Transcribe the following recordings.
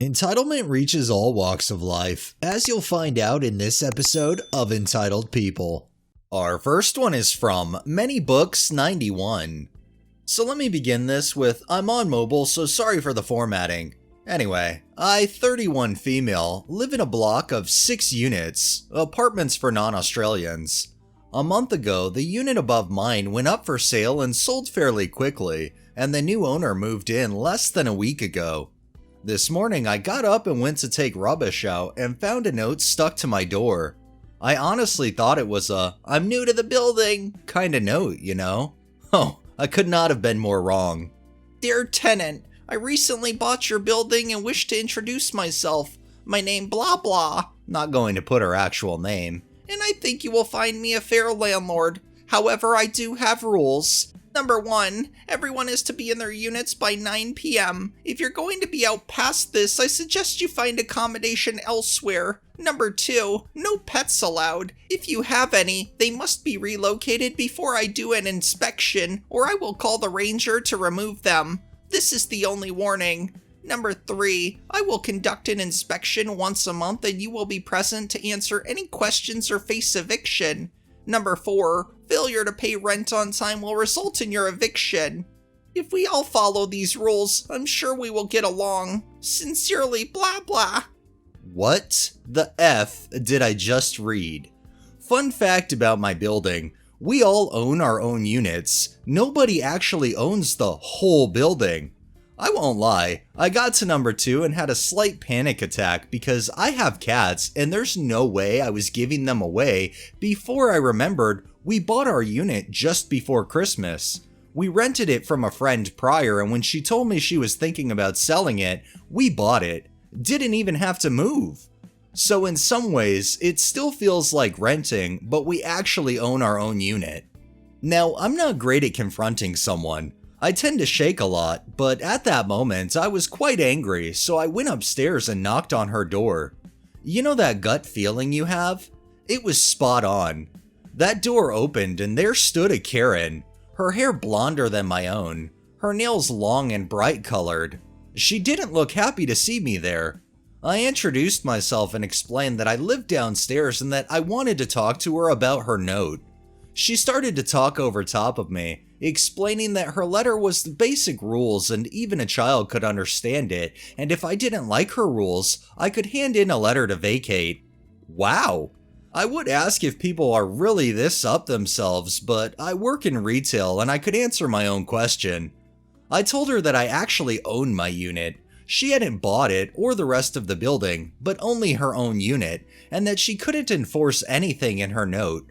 Entitlement reaches all walks of life, as you'll find out in this episode of Entitled People. Our first one is from Many Books 91. So let me begin this with, I'm on mobile, so sorry for the formatting. Anyway, I, 31 female, live in a block of 6 units, apartments for non-Australians. A month ago, the unit above mine went up for sale and sold fairly quickly, and the new owner moved in less than a week ago. This morning, I got up and went to take rubbish out and found a note stuck to my door. I honestly thought it was a, I'm new to the building kind of note, you know? Oh, I could not have been more wrong. Dear tenant, I recently bought your building and wish to introduce myself. My name blah blah. Not going to put her actual name. And I think you will find me a fair landlord. However, I do have rules. Number 1, everyone is to be in their units by 9 p.m. If you're going to be out past this, I suggest you find accommodation elsewhere. Number 2, no pets allowed. If you have any, they must be relocated before I do an inspection, or I will call the ranger to remove them. This is the only warning. Number 3, I will conduct an inspection once a month and you will be present to answer any questions or face eviction. Number 4, failure to pay rent on time will result in your eviction. If we all follow these rules, I'm sure we will get along. Sincerely, blah blah. What the F did I just read? Fun fact about my building, we all own our own units. Nobody actually owns the whole building. I won't lie, I got to number 2 and had a slight panic attack because I have cats and there's no way I was giving them away before I remembered we bought our unit just before Christmas. We rented it from a friend prior, and when she told me she was thinking about selling it, we bought it. Didn't even have to move. So in some ways, it still feels like renting, but we actually own our own unit. Now, I'm not great at confronting someone. I tend to shake a lot, but at that moment, I was quite angry, so I went upstairs and knocked on her door. You know that gut feeling you have? It was spot on. That door opened and there stood a Karen, her hair blonder than my own, her nails long and bright colored. She didn't look happy to see me there. I introduced myself and explained that I lived downstairs and that I wanted to talk to her about her note. She started to talk over top of me, explaining that her letter was the basic rules and even a child could understand it, and if I didn't like her rules, I could hand in a letter to vacate. Wow! I would ask if people are really this up themselves, but I work in retail and I could answer my own question. I told her that I actually owned my unit. She hadn't bought it or the rest of the building, but only her own unit, and that she couldn't enforce anything in her note.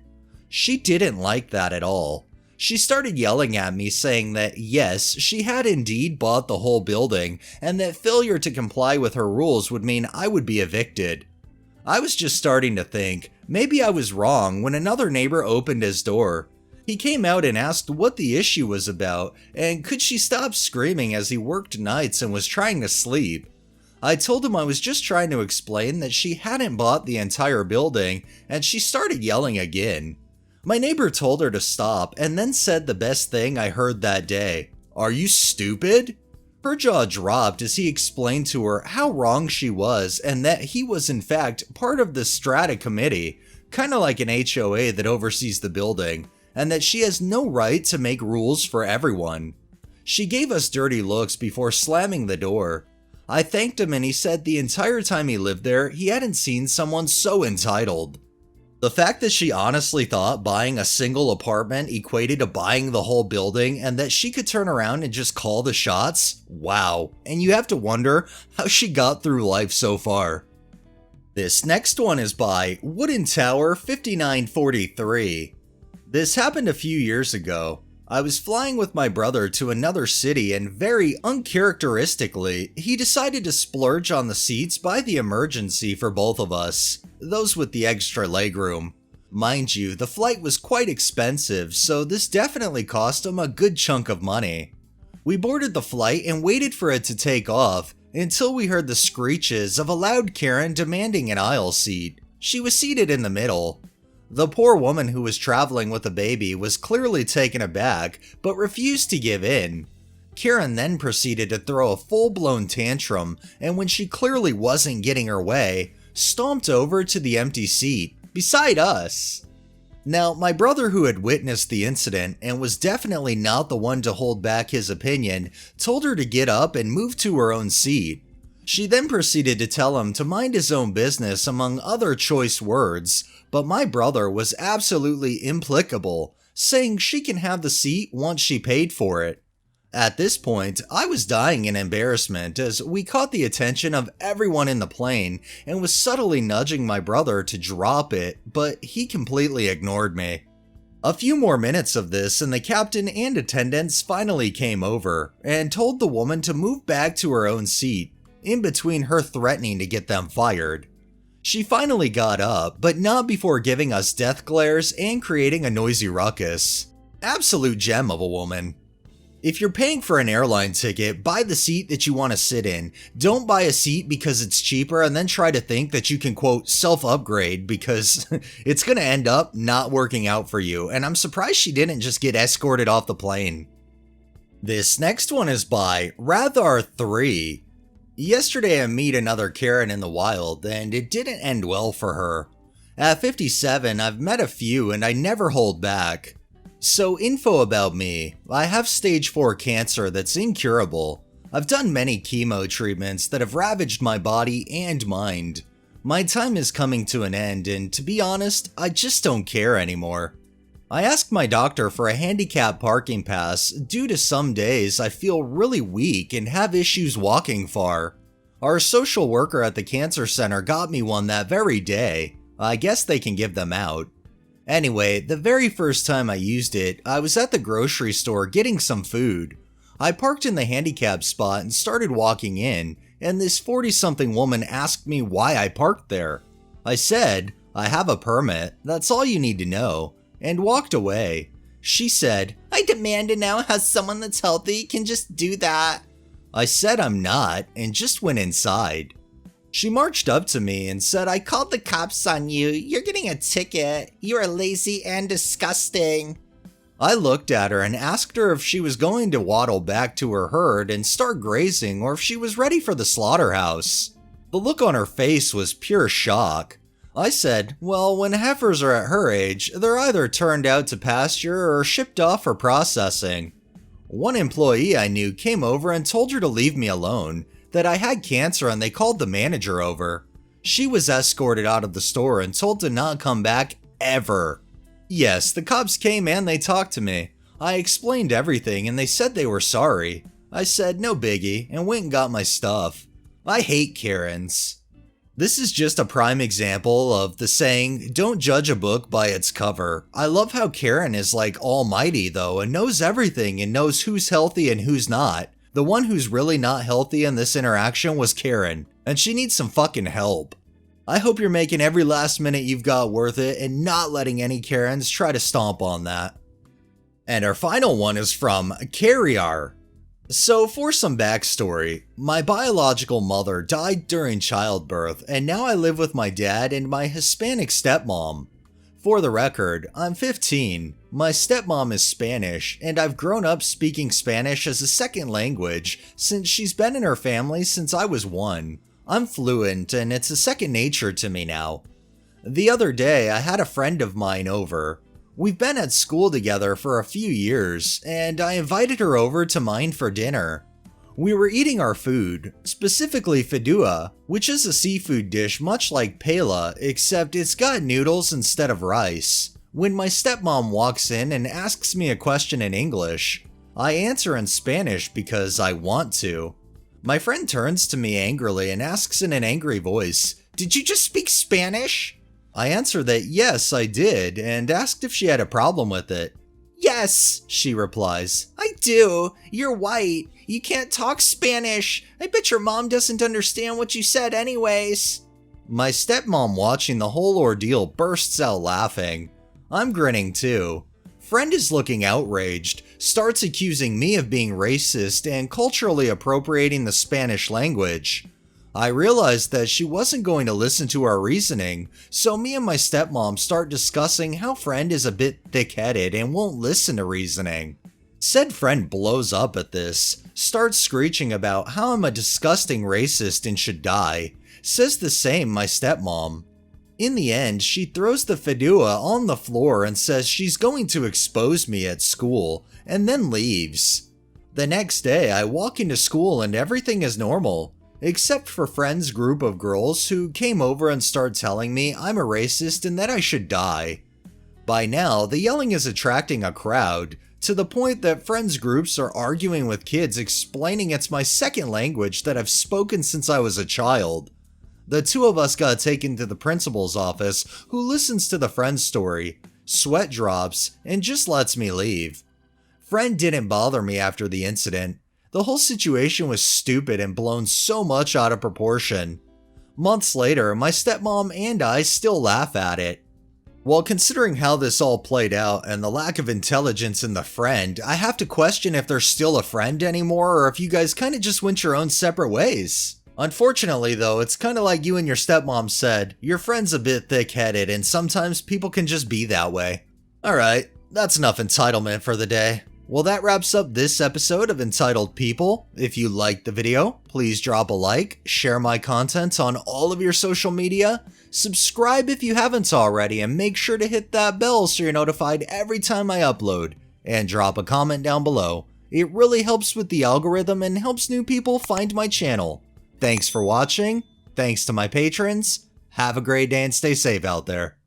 She didn't like that at all. She started yelling at me saying that yes, she had indeed bought the whole building, and that failure to comply with her rules would mean I would be evicted. I was just starting to think, maybe I was wrong when another neighbor opened his door. He came out and asked what the issue was about, and could she stop screaming as he worked nights and was trying to sleep. I told him I was just trying to explain that she hadn't bought the entire building, and she started yelling again. My neighbor told her to stop and then said the best thing I heard that day. Are you stupid? Her jaw dropped as he explained to her how wrong she was and that he was in fact part of the strata committee, kinda like an HOA that oversees the building, and that she has no right to make rules for everyone. She gave us dirty looks before slamming the door. I thanked him and he said the entire time he lived there, he hadn't seen someone so entitled. The fact that she honestly thought buying a single apartment equated to buying the whole building and that she could turn around and just call the shots? Wow. And you have to wonder how she got through life so far. This next one is by Wooden Tower 5943. This happened a few years ago. I was flying with my brother to another city and very uncharacteristically, he decided to splurge on the seats by the emergency for both of us, those with the extra legroom. Mind you, the flight was quite expensive, so this definitely cost him a good chunk of money. We boarded the flight and waited for it to take off until we heard the screeches of a loud Karen demanding an aisle seat. She was seated in the middle. The poor woman who was traveling with a baby was clearly taken aback, but refused to give in. Karen then proceeded to throw a full-blown tantrum, and when she clearly wasn't getting her way, stomped over to the empty seat beside us. Now, my brother, who had witnessed the incident and was definitely not the one to hold back his opinion, told her to get up and move to her own seat. She then proceeded to tell him to mind his own business among other choice words, but my brother was absolutely implacable, saying she can have the seat once she paid for it. At this point, I was dying in embarrassment as we caught the attention of everyone in the plane and was subtly nudging my brother to drop it, but he completely ignored me. A few more minutes of this and the captain and attendants finally came over and told the woman to move back to her own seat, in between her threatening to get them fired. She finally got up, but not before giving us death glares and creating a noisy ruckus. Absolute gem of a woman. If you're paying for an airline ticket, buy the seat that you want to sit in. Don't buy a seat because it's cheaper and then try to think that you can, quote, self-upgrade, because it's going to end up not working out for you, and I'm surprised she didn't just get escorted off the plane. This next one is by Rathar3. Yesterday I met another Karen in the wild, and it didn't end well for her. At 57, I've met a few and I never hold back. So, info about me. I have stage 4 cancer that's incurable. I've done many chemo treatments that have ravaged my body and mind. My time is coming to an end, and to be honest, I just don't care anymore. I asked my doctor for a handicap parking pass due to some days I feel really weak and have issues walking far. Our social worker at the cancer center got me one that very day. I guess they can give them out. Anyway, the very first time I used it, I was at the grocery store getting some food. I parked in the handicap spot and started walking in, and this 40-something woman asked me why I parked there. I said, "I have a permit, that's all you need to know," and walked away. She said, "I demand to know how someone that's healthy can just do that." I said I'm not, and just went inside. She marched up to me and said, "I called the cops on you. You're getting a ticket. You are lazy and disgusting." I looked at her and asked her if she was going to waddle back to her herd and start grazing or if she was ready for the slaughterhouse. The look on her face was pure shock. I said, well, when heifers are at her age, they're either turned out to pasture or shipped off for processing. One employee I knew came over and told her to leave me alone, that I had cancer, and they called the manager over. She was escorted out of the store and told to not come back ever. Yes, the cops came and they talked to me. I explained everything and they said they were sorry. I said no biggie and went and got my stuff. I hate Karens. This is just a prime example of the saying, don't judge a book by its cover. I love how Karen is like almighty though and knows everything and knows who's healthy and who's not. The one who's really not healthy in this interaction was Karen, and she needs some fucking help. I hope you're making every last minute you've got worth it and not letting any Karens try to stomp on that. And our final one is from Carriar. So for some backstory, my biological mother died during childbirth, and now I live with my dad and my Hispanic stepmom. For the record, I'm 15, my stepmom is Spanish, and I've grown up speaking Spanish as a second language since she's been in her family since I was 1. I'm fluent and it's a second nature to me now. The other day I had a friend of mine over. We've been at school together for a few years, and I invited her over to mine for dinner. We were eating our food, specifically fideuà, which is a seafood dish much like paella, except it's got noodles instead of rice. When my stepmom walks in and asks me a question in English, I answer in Spanish because I want to. My friend turns to me angrily and asks in an angry voice, "Did you just speak Spanish?" I answer that yes, I did, and asked if she had a problem with it. "Yes," she replies. "I do. You're white. You can't talk Spanish. I bet your mom doesn't understand what you said anyways." My stepmom, watching the whole ordeal, bursts out laughing. I'm grinning too. Friend is looking outraged, starts accusing me of being racist and culturally appropriating the Spanish language. I realized that she wasn't going to listen to our reasoning, so me and my stepmom start discussing how friend is a bit thick-headed and won't listen to reasoning. Said friend blows up at this, starts screeching about how I'm a disgusting racist and should die, says the same my stepmom. In the end, she throws the fedua on the floor and says she's going to expose me at school, and then leaves. The next day, I walk into school and everything is normal, except for friend's group of girls who came over and start telling me I'm a racist and that I should die. By now, the yelling is attracting a crowd, to the point that friends' groups are arguing with kids explaining it's my second language that I've spoken since I was a child. The two of us got taken to the principal's office, who listens to the friend story, sweat drops, and just lets me leave. Friend didn't bother me after the incident. The whole situation was stupid and blown so much out of proportion. Months later, my stepmom and I still laugh at it. Well, considering how this all played out and the lack of intelligence in the friend, I have to question if they're still a friend anymore or if you guys kinda just went your own separate ways. Unfortunately though, it's kinda like you and your stepmom said, your friend's a bit thick-headed and sometimes people can just be that way. Alright, that's enough entitlement for the day. Well, that wraps up this episode of Entitled People. If you liked the video, please drop a like, share my content on all of your social media, subscribe if you haven't already, and make sure to hit that bell so you're notified every time I upload, and drop a comment down below. It really helps with the algorithm and helps new people find my channel. Thanks for watching, thanks to my patrons, have a great day and stay safe out there.